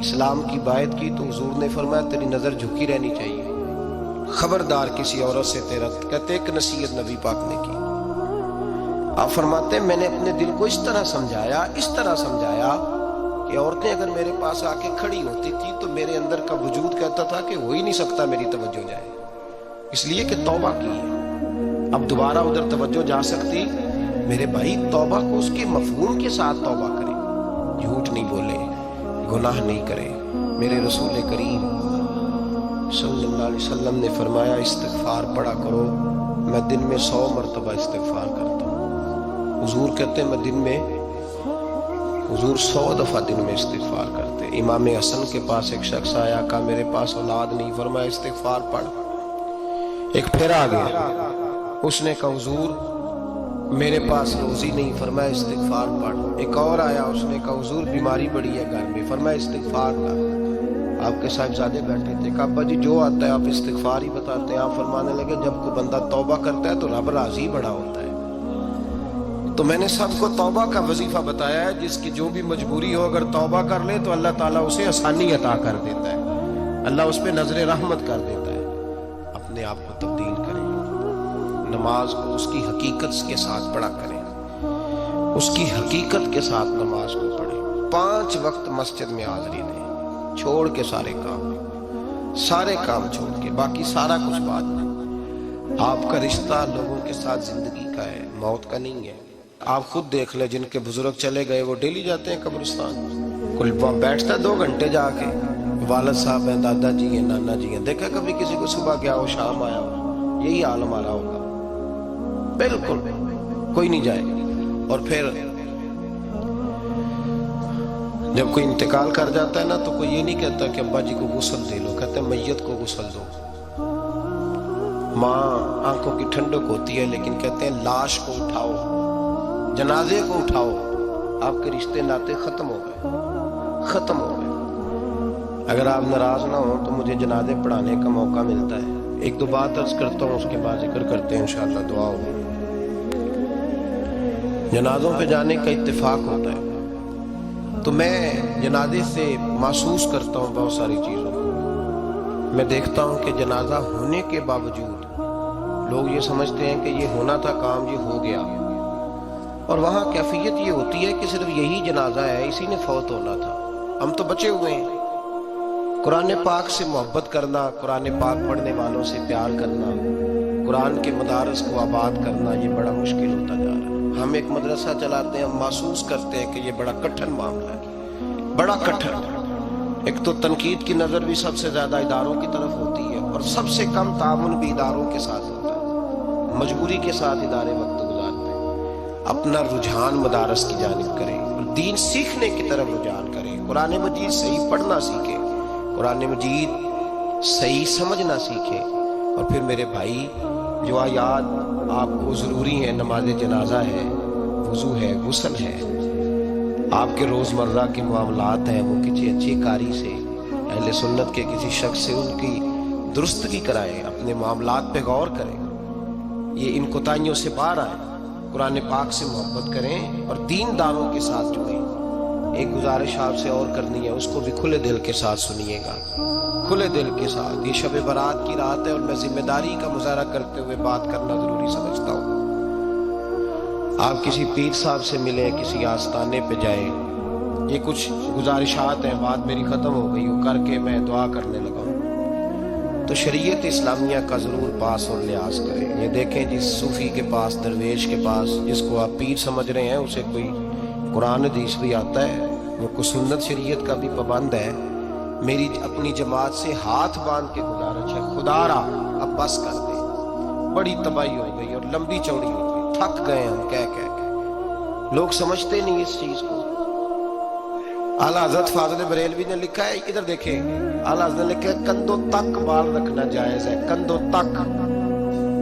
اسلام کی بائعت کی تو حضور نے فرمایا تیری نظر جھکی رہنی چاہیے، خبردار کسی عورت سے تیرا. کہتے ایک نصیحت نبی پاک نے کی. آپ فرماتے ہیں میں نے اپنے دل کو اس طرح سمجھایا کہ عورتیں اگر میرے پاس آ کے کھڑی ہوتی تھی تو میرے اندر کا وجود کہتا تھا کہ ہو ہی نہیں سکتا میری توجہ جائے، اس لیے کہ توبہ کی ہے. اب دوبارہ ادھر توجہ جا سکتی. میرے بھائی توبہ کو اس کے مفہوم کے ساتھ توبہ کرے، جھوٹ نہیں بولے، گناہ نہیں کرے. میرے رسول کریم صلی اللہ علیہ وسلم نے فرمایا استغفار پڑھا کرو. میں دن میں 100 مرتبہ استغفار کرتا ہوں. حضور کہتے ہیں حضور 100 دفعہ دن میں استغفار کرتے. امام حسن کے پاس ایک شخص آیا، کہا میرے پاس اولاد نہیں، فرمایا استغفار پڑھ. ایک پھر آ گیا، اس نے کہا حضور میرے پاس روزی نہیں، فرمایا استغفار پڑھ. ایک اور آیا، اس نے کہا حضور بیماری بڑی ہے گھر میں، فرمایا استغفار پڑھ. آپ کے صاحبزادے بیٹھے تھے، کہا ابا جی جو آتا ہے آپ استغفار ہی بتاتے ہیں. آپ فرمانے لگے جب کوئی بندہ توبہ کرتا ہے تو رب راضی بڑا ہوتا ہے. تو میں نے سب کو توبہ کا وظیفہ بتایا ہے. جس کی جو بھی مجبوری ہو اگر توبہ کر لے تو اللہ تعالیٰ اسے آسانی عطا کر دیتا ہے، اللہ اس پہ نظر رحمت کر دیتا ہے. اپنے آپ کو تبدیل کریں، نماز کو اس کی حقیقت کے ساتھ پڑھا کریں، اس کی حقیقت کے ساتھ نماز کو پڑھیں. 5 وقت مسجد میں حاضری دیں، چھوڑ کے سارے کام چھوڑ کے، باقی سارا کچھ بات نہیں. آپ کا رشتہ لوگوں کے ساتھ زندگی کا ہے، موت کا نہیں ہے. آپ خود دیکھ لیں جن کے بزرگ چلے گئے وہ ڈیلی جاتے ہیں قبرستان. کوئی بیٹھتا ہے 2 گھنٹے جا کے، والد صاحب ہیں، دادا جی ہیں، نانا جی ہیں. دیکھا کبھی کسی کو صبح گیا ہو شام آیا ہو؟ یہی حال ہمارا ہوگا. بالکل کوئی نہیں جائے. اور پھر جب کوئی انتقال کر جاتا ہے نا تو کوئی یہ نہیں کہتا کہ ابا جی کو غسل دے لو، کہتے ہیں میت کو غسل دو. ماں آنکھوں کی ٹھنڈک ہوتی ہے لیکن کہتے ہیں لاش کو اٹھاؤ، جنازے کو اٹھاؤ. آپ کے رشتے ناطے ختم ہو گئے. اگر آپ ناراض نہ ہوں تو مجھے جنازے پڑھانے کا موقع ملتا ہے. 1-2 بات عرض کرتا ہوں، اس کے بعد ذکر کرتے ہیں انشاءاللہ، دعا ہوگی. جنازوں پہ جانے کا اتفاق ہوتا ہے تو میں جنازے سے محسوس کرتا ہوں بہت ساری چیزوں کو. میں دیکھتا ہوں کہ جنازہ ہونے کے باوجود لوگ یہ سمجھتے ہیں کہ یہ ہونا تھا کام، یہ ہو گیا. اور وہاں کیفیت یہ ہوتی ہے کہ صرف یہی جنازہ ہے، اسی نے فوت ہونا تھا، ہم تو بچے ہوئے ہیں. قرآن پاک سے محبت کرنا، قرآن پاک پڑھنے والوں سے پیار کرنا، قرآن کے مدارس کو آباد کرنا، یہ بڑا مشکل ہوتا جا رہا ہے. ہم ایک مدرسہ چلاتے ہیں، ہم محسوس کرتے ہیں کہ یہ بڑا کٹھن معاملہ ہے، بڑا کٹھن. ایک تو تنقید کی نظر بھی سب سے زیادہ اداروں کی طرف ہوتی ہے اور سب سے کم تعاون بھی اداروں کے ساتھ ہوتا ہے. مجبوری کے ساتھ ادارے وقت گزارتے ہیں. اپنا رجحان مدارس کی جانب کریں اور دین سیکھنے کی طرف رجحان کریں. قرآن مجید صحیح پڑھنا سیکھیں، قرآن مجید صحیح سمجھنا سیکھیں. اور پھر میرے بھائی جو آیات آپ کو ضروری ہیں، نماز جنازہ ہے، وضو ہے، غسل ہے، آپ کے روزمرہ کے معاملات ہیں، وہ کسی اچھی قاری سے، اہل سنت کے کسی شخص سے ان کی درستگی کرائیں، اپنے معاملات پہ غور کریں، یہ ان کوتاہیوں سے باہر آئیں، قرآن پاک سے محبت کریں اور دینداروں کے ساتھ جڑیں. ایک گزارش آپ سے اور کرنی ہے، اس کو بھی کھلے دل کے ساتھ سنیے گا، کھلے دل کے ساتھ. یہ شب برات کی رات ہے اور میں ذمہ داری کا مظاہرہ کرتے ہوئے بات کرنا ضروری سمجھتا ہوں. آپ کسی پیر صاحب سے ملیں، کسی آستانے پہ جائیں، یہ کچھ گزارشات ہیں، بات میری ختم ہو گئی وہ کر کے میں دعا کرنے لگا ہوں. تو شریعت اسلامیہ کا ضرور پاس اور لحاظ کریں. یہ دیکھیں جس صوفی کے پاس، درویش کے پاس، جس کو آپ پیر سمجھ رہے ہیں، اسے کوئی قرآن حدیث بھی آتا ہے، وہ کوئی سنت شریعت کا بھی پابند ہے. میری اپنی جماعت سے ہاتھ باندھ کے گزارش ہے، خدا را اب بس کر دیں. بڑی تباہی ہو گئی اور لمبی چوڑی ہو گئی، تھک گئے ہم کہہ کہہ کے. لوگ سمجھتے نہیں اس چیز کو. اعلیٰ حضرت فاضل بریلوی نے لکھا ہے، ادھر دیکھیں، اعلیٰ حضرت نے لکھا ہے کندھوں تک بال رکھنا جائز ہے. کندھوں تک،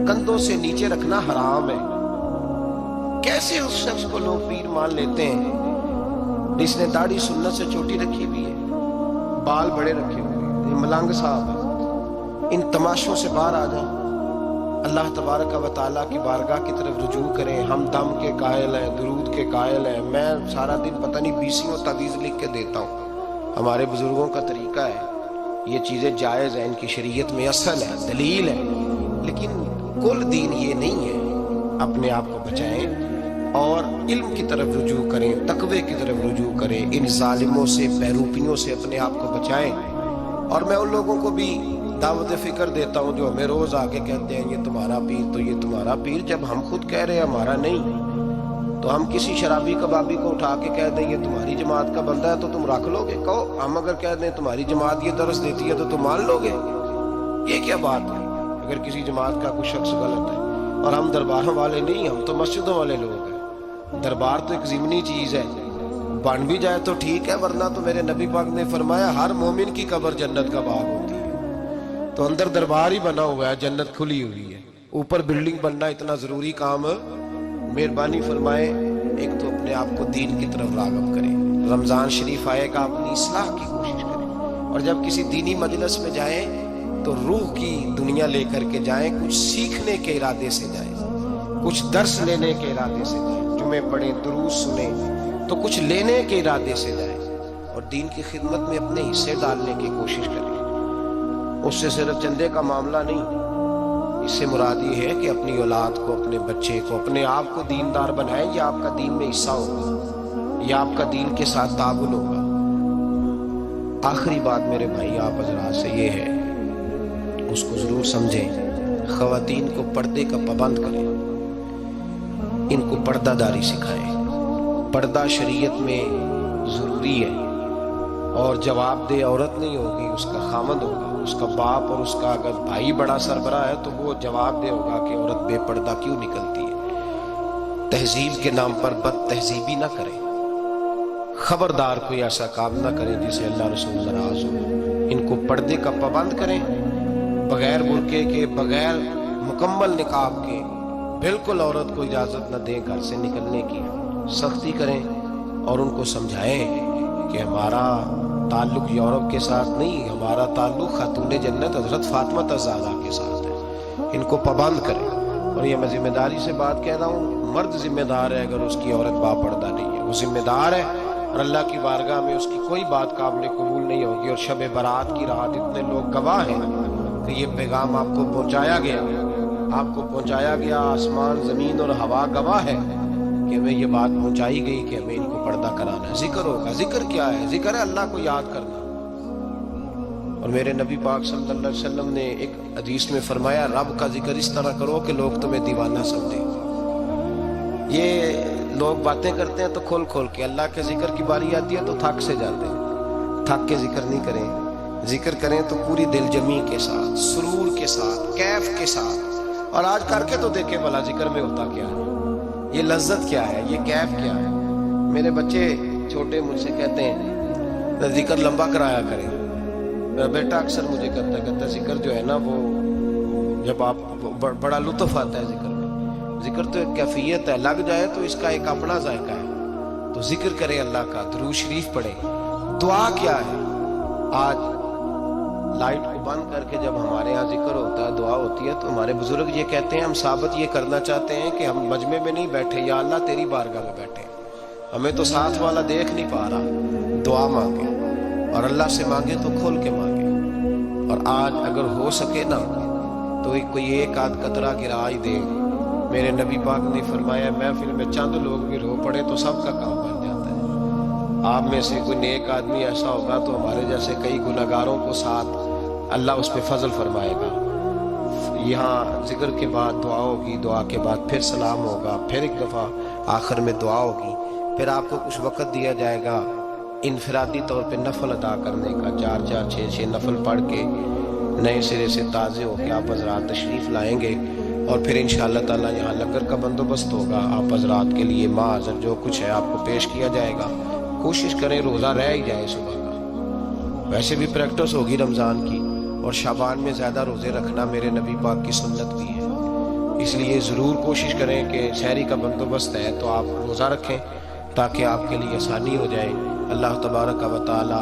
کندھوں سے نیچے رکھنا حرام ہے. کیسے اس شخص کو لوگ پیر مان لیتے ہیں جس نے داڑھی سنت سے چھوٹی رکھی ہوئی ہے، بال بڑے رکھے ہوئے ہیں؟ یہ ملنگ صاحب ہیں، ان تماشوں سے باہر آ جائیں، اللہ تبارک و تعالیٰ کی بارگاہ کی طرف رجوع کریں۔ ہم دم کے قائل ہیں، درود کے قائل ہیں، میں سارا دن پتہ نہیں 20 تعویذ لکھ کے دیتا ہوں، ہمارے بزرگوں کا طریقہ ہے، یہ چیزیں جائز ہیں، ان کی شریعت میں اصل ہے، دلیل ہے، لیکن کل دین یہ نہیں ہے۔ اپنے آپ کو بچائیں اور علم کی طرف رجوع کریں، تقوی کی طرف رجوع کریں، ان ظالموں سے، پیروپیوں سے اپنے آپ کو بچائیں۔ اور میں ان لوگوں کو بھی دعوت فکر دیتا ہوں جو ہمیں روز آگے کہتے ہیں یہ تمہارا پیر تو یہ تمہارا پیر، جب ہم خود کہہ رہے ہیں ہمارا نہیں، تو ہم کسی شرابی کبابی کو اٹھا کے کہہ دیں یہ تمہاری جماعت کا بندہ ہے تو تم رکھ لو گے؟ کہو ہم اگر کہہ دیں تمہاری جماعت یہ درس دیتی ہے تو تم مان لو گے؟ یہ کیا بات ہے؟ اگر کسی جماعت کا کوئی شخص غلط ہے، اور ہم درباروں والے نہیں، ہم تو مسجدوں والے لوگ ہیں۔ دربار تو ایک ضمنی چیز ہے، بن بھی جائے تو ٹھیک ہے، ورنہ تو میرے نبی پاک نے فرمایا ہر مومن کی قبر جنت کا باغ ہوتی ہے، تو اندر دربار ہی بنا ہوا ہے، جنت کھلی ہوئی ہے، اوپر بلڈنگ بننا اتنا ضروری کام؟ مہربانی فرمائے ایک تو اپنے آپ کو دین کی طرف راغب کریں، رمضان شریف آئے گا اپنی اصلاح کی کوشش کریں، اور جب کسی دینی مجلس میں جائیں تو روح کی دنیا لے کر کے جائیں، کچھ سیکھنے کے ارادے سے جائیں، کچھ درس لینے کے ارادے سے جائیں، جمعے پڑھیں، دروس سنیں، تو کچھ لینے کے ارادے سے جائیں، اور دین کی خدمت میں اپنے حصے ڈالنے کی کوشش کریں۔ اس سے صرف چندے کا معاملہ نہیں، اس سے مراد یہ ہے کہ اپنی اولاد کو، اپنے بچے کو، اپنے آپ کو دیندار بنائیں، یا آپ کا دین میں حصہ ہوگا، یا آپ کا دین کے ساتھ تعاون ہوگا۔ آخری بات میرے بھائی آپ حضرات سے یہ ہے، اس کو ضرور سمجھیں، خواتین کو پردے کا پابند کریں، ان کو پردہ داری سکھائیں۔ پردہ شریعت میں ضروری ہے، اور جواب دہ عورت نہیں ہوگی، اس کا خامد ہوگا، اس کا باپ، اور اس کا اگر بھائی بڑا سربراہ ہے تو وہ جواب دہ ہوگا کہ عورت بے پردہ کیوں نکلتی ہے۔ تہذیب کے نام پر بد تہذیبی نہ کریں، خبردار کوئی ایسا کام نہ کریں جسے اللہ رسول ناراض ہو۔ ان کو پردے کا پابند کریں، بغیر برقعے کے، بغیر مکمل نقاب کے، بالکل عورت کو اجازت نہ دیں گھر سے نکلنے کی، سختی کریں، اور ان کو سمجھائیں کہ ہمارا تعلق یورپ کے ساتھ نہیں، ہمارا تعلق خاتون جنت حضرت فاطمہ الزہرا کے ساتھ ہے۔ ان کو پابند کریں، اور یہ میں ذمہ داری سے بات کہہ رہا ہوں، مرد ذمہ دار ہے اگر اس کی عورت باپردہ نہیں ہے، وہ ذمہ دار ہے، اور اللہ کی بارگاہ میں اس کی کوئی بات قابل قبول نہیں ہوگی۔ اور شب برات کی رات اتنے لوگ گواہ ہیں کہ یہ پیغام آپ کو پہنچایا گیا، آپ کو پہنچایا گیا، آسمان زمین اور ہوا گواہ ہے کہ ہمیں یہ بات پہنچائی گئی کہ ہمیں ان کو پردہ کرانا ہے۔ ذکر ہوگا، ذکر کیا ہے؟ ذکر ہے اللہ کو یاد کرنا۔ اور میرے نبی پاک صلی اللہ علیہ وسلم نے ایک حدیث میں فرمایا رب کا ذکر اس طرح کرو کہ لوگ تمہیں دیوانہ سمجھیں۔ یہ لوگ باتیں کرتے ہیں تو کھول کھول کے، اللہ کے ذکر کی باری آتی ہے تو تھک سے جاتے ہیں، تھک کے ذکر نہیں کریں، ذکر کریں تو پوری دل جمی کے ساتھ، سرور کے ساتھ، کیف کے ساتھ۔ اور آج کر کے تو دیکھیں بھلا ذکر میں ہوتا کیا ہے، یہ لذت کیا ہے، یہ کیف کیا ہے۔ میرے بچے چھوٹے مجھ سے کہتے ہیں ذکر لمبا کرایا کریں، میرا بیٹا اکثر مجھے کہتا ہے ذکر جو ہے نا وہ جب آپ بڑا لطف آتا ہے ذکر میں، ذکر تو ایک کیفیت ہے، لگ جائے تو اس کا ایک اپنا ذائقہ ہے، تو ذکر کریں اللہ کا، درود شریف پڑھیں۔ دعا کیا ہے؟ آج لائٹ کو بند کر کے جب ہمارے ہاں ذکر ہوتا ہے، دعا ہوتی ہے، تو ہمارے بزرگ یہ کہتے ہیں ہم ثابت یہ کرنا چاہتے ہیں کہ ہم مجمع میں نہیں بیٹھے، یا اللہ تیری بارگاہ میں بیٹھے، ہمیں تو ساتھ والا دیکھ نہیں پا رہا، دعا مانگے، اور اللہ سے مانگے تو کھول کے مانگے۔ اور آج اگر ہو سکے نا تو کوئی ایک آدھ قطرہ گرا ہی دے۔ میرے نبی پاک نے فرمایا محفل میں چند لوگ بھی رو پڑے تو سب کا کام بن جاتا ہے۔ آپ میں سے کوئی نیک آدمی ایسا ہوگا تو ہمارے جیسے کئی گناہگاروں کو ساتھ اللہ اس پہ فضل فرمائے گا۔ یہاں ذکر کے بعد دعا ہوگی، دعا کے بعد پھر سلام ہوگا، پھر ایک دفعہ آخر میں دعا ہوگی، پھر آپ کو کچھ وقت دیا جائے گا انفرادی طور پہ نفل ادا کرنے کا، 4 6 نفل پڑھ کے نئے سرے سے تازے ہو کے آپ حضرات تشریف لائیں گے، اور پھر انشاءاللہ تعالی یہاں لنگر کا بندوبست ہوگا، آپ حضرات کے لیے ماں حضر جو کچھ ہے آپ کو پیش کیا جائے گا۔ کوشش کریں روزہ رہ ہی جائے صبح کا، ویسے بھی پریکٹس ہوگی رمضان کی، اور شعبان میں زیادہ روزے رکھنا میرے نبی پاک کی سنت بھی ہے، اس لیے ضرور کوشش کریں کہ سحری کا بندوبست ہے تو آپ روزہ رکھیں تاکہ آپ کے لیے آسانی ہو جائے۔ اللہ تبارک و تعالی